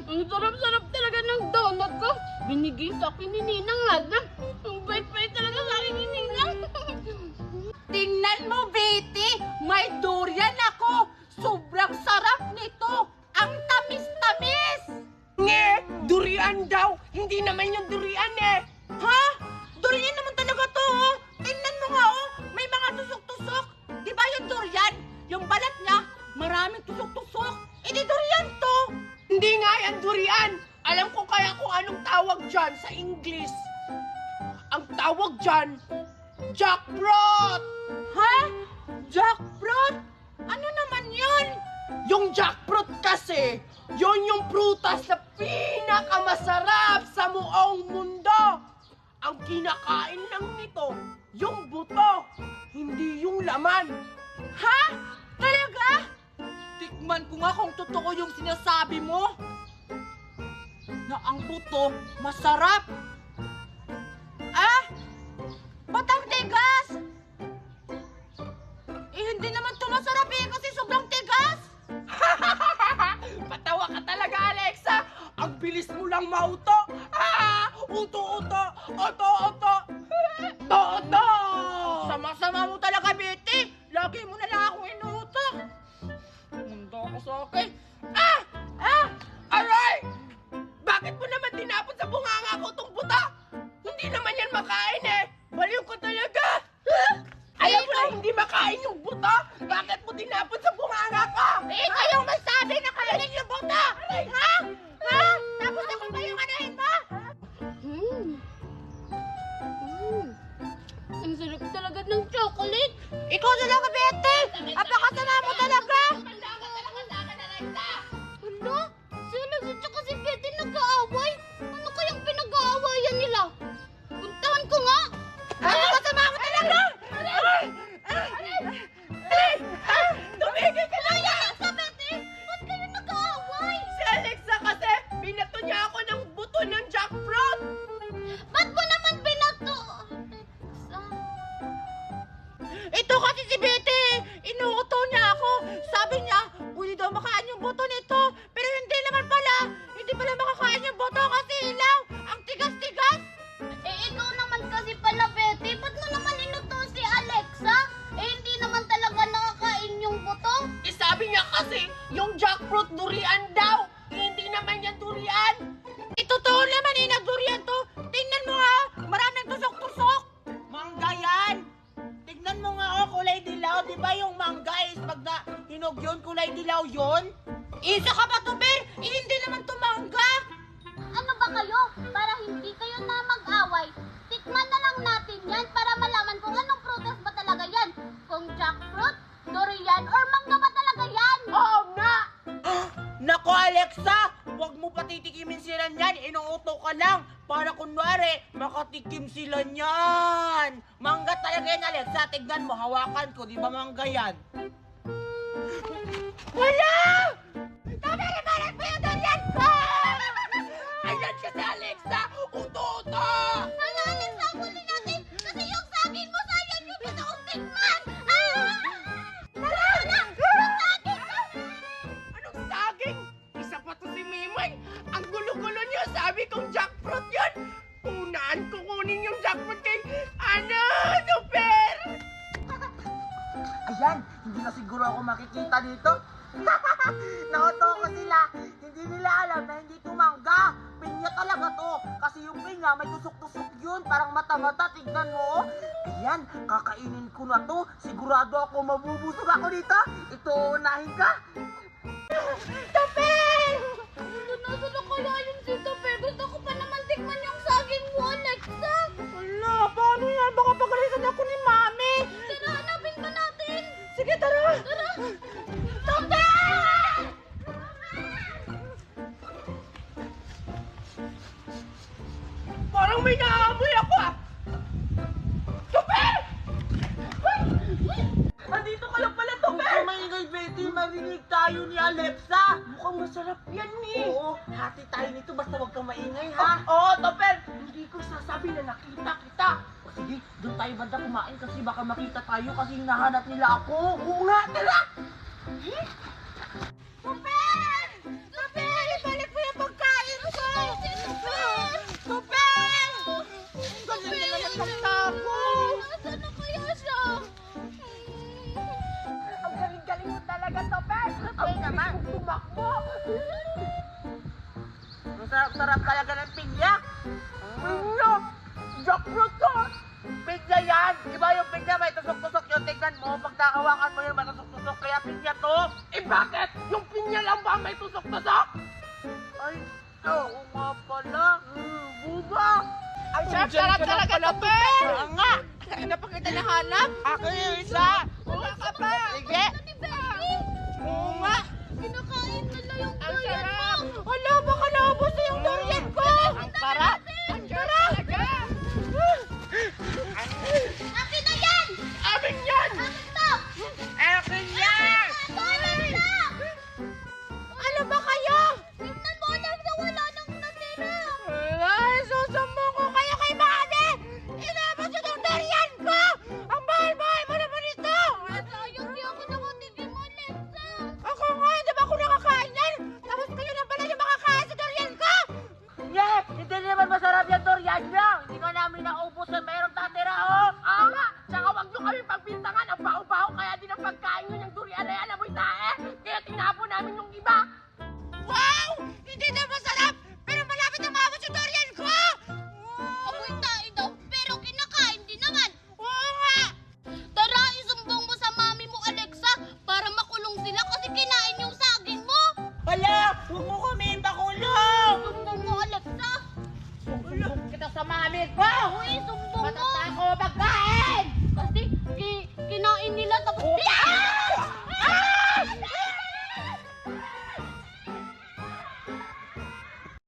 Ang sarap-sarap talaga ng donut ko. Binigay sa akin ni Ninang Ada. Ang bait-bait talaga sa akin ni Ninang. Tingnan mo, Betty! May durian ako! Sobrang sarap nito! Ang tamis-tamis! Nge! Durian daw! Hindi naman yung durian eh! Ha? Durian naman talaga to, oh! Tingnan mo nga, oh! May mga tusok-tusok! Di ba yung durian? Yung balat niya, maraming tusok-tusok! Eh di durian to! Hindi nga yan durian! Alam ko kaya kung anong tawag dyan sa English. Ang tawag dyan, jackfruit! Ha? Jackfruit? Ano naman yun? Yung jackfruit kasi, yun yung prutas na pinakamasarap sa buong mundo. Ang kinakain lang nito, yung buto, hindi yung laman. Ha? Talaga? Tikman ko nga kung totoo yung sinasabi mo. Na ang buto masarap. Ah? Ba't ang tigas? Eh, hindi naman ito masarap eh, kasi sobrang tigas. Patawa ka talaga, Alexa. Ang bilis mo lang mauto. Uto-uto, oto-oto. Toto! Sama-sama mo talaga, Betty. Lagi mo na lang akong inuuto. Mundo ako sa akin. Aray! Bakit mo naman tinapon sa bunganga ko itong buta? Hindi naman yan makain eh. Baliw ko talaga. Alam mo na hindi makain yung buta? Bakit mo tinapon sa bunganga ko? Eh, kayong masabi na kainin yung buto. Ha? Ha? Tapos ako ba yung anahin mo? Ang sarap talaga ng chocolate. Ikaw na lang, Betty. Apakasama mo talaga. Hala, si Alex at saka si Betty nag-aaway. Ano kayang pinag-aawayan nila? Puntahan ko nga. Apakasama mo talaga. Tumigil ka na yan! Sa Betty, ba't kayo nag-aaway? Si Alexa kasi, binato niya ako ng buto ng jackfruit. Ba't mo naman binato? Ito kasi si Betty. Inuuto niya ako. Sabi niya, pwede daw makain yung buto nito. Pero hindi naman pala. Hindi pala makakain yung buto kasi ilaw. Ang tigas-tigas. Eh, ikaw naman kasi pala, Betty. Ba't mo naman inuto si Alexa? Eh, hindi naman talaga nakakain yung buto. Eh sabi niya kasi, yung jackfruit durian daw. Eh, hindi naman yan durian. Totoo naman eh, nagdurian to. Tingnan mo nga, maraming tusok-tusok. Mangga yan. Tingnan mo nga oh, kulay dilaw. Di ba yung mangga is pag na hinog yun, kulay dilaw yun? Isa ka ba to, Ber? Eh, hindi naman to mangga. Ano ba kayo? Para hindi kayo na mag-away, tikman na lang natin yan para malaman kung anong prutas ba talaga yan. Kung jackfruit, durian, or mangga ba talaga yan? Oo nga! Nako, Alexa, huwag mo patitikimin sila niyan. Inuuto ka lang para kunwari makatikim sila niyan. Mangga talaga yan, Alexa. Tignan mo, hawakan ko. Di ba mangga yan? Wala! Dami na balat mo yung durian ko! Ayan siya si Alexa! Uto-uto! Ano, Alexa, huli natin? Kasi yung saging mo, sayang yung gusto kong tikman! Anong saging? Isa pa to si Mimoy! Ang gulo-gulo niya! Sabi kong jackfruit yun! Unaan ko kunin yung jackfruit kay... Super! Ayan, hindi na siguro ako makikita dito. Nauto ko sila. Hindi nila alam na hindi to mangga. Pinya talaga to. Kasi yung pinya may tusok-tusok yun. Parang mata-mata. Tignan mo. Ayan, kakainin ko na to. Sigurado ako mabubusog ako dito. Ito, unahin ka. Tapeng! Nasa na kaya yung si Topper? Gusto ko pa naman tikman yung saging mo, Alexa! Wala, paano yan? Baka pagalitan ako ni Mami. Tara, hanapin ba natin? Sige, tara. Tara! Tapeng! Parang may naamoy ako ah! Super! Andito ka lang pala, Super! Kung maingay, Betty, marinig tayo ni Alexa. Mukhang masarap yan eh! Oo, hati tayo nito basta wag kang maingay, ha? Oo, Topper! Hindi ko sasabi na nakita kita! O sige, doon tayo banda kumain kasi baka makita tayo kasi hinahanap nila ako. Oo nga, tara! Topper! tumakbo. Ang sarap-sarap talaga ng pinya. Pinya! Jackfruit to! Pinya yan! Di ba yung pinya may tusok-tusok yun? Tignan mo, pag nakawakan mo yun, matusok-tusok. Kaya pinya to. Eh bakit? Yung pinya lang ba may tusok-tusok? Ay, oo nga pala. Buba! Ang sarap talaga to, Ben! Oo nga! Kanina pa kita nahanap. Ako yung isa! Wala ka pa! Sige! Ni Becky! Oo nga! Kinakain nila yung Ang durian sarap! mo! Wala, baka naubos na yung durian ko! Ang sarap! Ang sarap! Akin na yan! Amin yan! Akin to! Akin yan! Akin na! Ano ba kayo? Tingnan mo lang na wala nang natira! Ay, susumbong ko kayo kay Mami! Inabot yun ang durian ko! Ang bahal-bahal mo naman ito! Sayang di ako nakatigil mo, Lexa! Ako nga, hindi ba ako nakakain yan? Tapos kayo na pala yung makakain sa durian ko! Yes! Hindi naman masarap yung durian niya! Hindi ka namin naubos na meron tatira, oh! Oo nga! Tsaka wag nyo kami pagbintangan! Ang baho-baho kaya din ang pagkain nyo ng durian na yan! Amoy tae! Kaya tinapon namin yung iba! Wow! Hindi na masarap! Pero malapit na maabot yung durian ko! Amoy tayo daw, pero kinakain din naman! Oo nga! Tara, isumbong mo sa mami mo, Alexa, para makulong sila kasi kinain yung saging mo! Hala! Huwag mo kami makulong! Sumbong mo, Alexa! Sumbong kita sa mami ko! Uy, sumbong mo! Matata ko magkain! Kasi kinain nila,